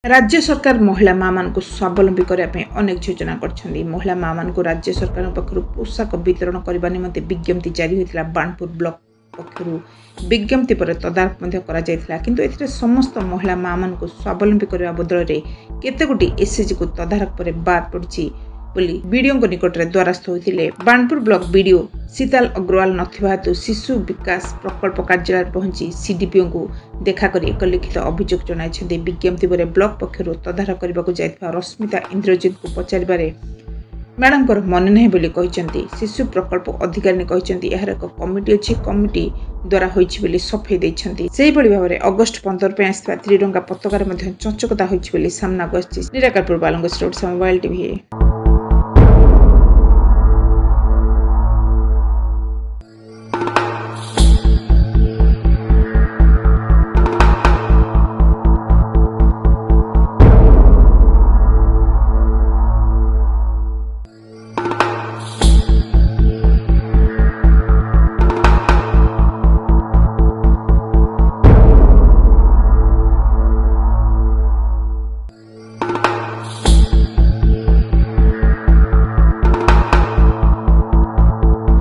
राज्य सरकार महिला माँ मान स्वावलम्बी करने अनेक योजना कर महिला माँ मान राज्य सरकार पक्षर पोशाक वितरण करने निमंते विज्ञप्ति जारी होता बाणपुर ब्लॉक पक्षर विज्ञप्ति पर तदारख किंतु एथिरे समस्त महिला माँ मान स्वावलम्बी करने बदल में केतेगोटी एसएचजी को तदारख पर बाद पड़ी बीडीओ निकट में द्वारस्थ होते बाणपुर ब्लॉक बीडीओ शीतल अग्रवाल नथिबा हेतु शिशु विकास प्रकल्प कार्यालय पहुंची सीडीपीओ को देखा कर एक लिखित अभियोग जनाई विज्ञप्ति पर ब्लॉक पक्षर तदारख करने को जाइथिबा रश्मिता इंद्रजित को पचारे मैडम मन ना शिशु प्रकल्प अधिकारी कहते यार एक कमिटी अच्छी कमिटी द्वारा होती सफेई देते से भाव में अगस्ट 15 पे आसता त्रिरंगा पताकार चंचकता होती सामना को निराकारपुर बालंग मोबाइल टीवी।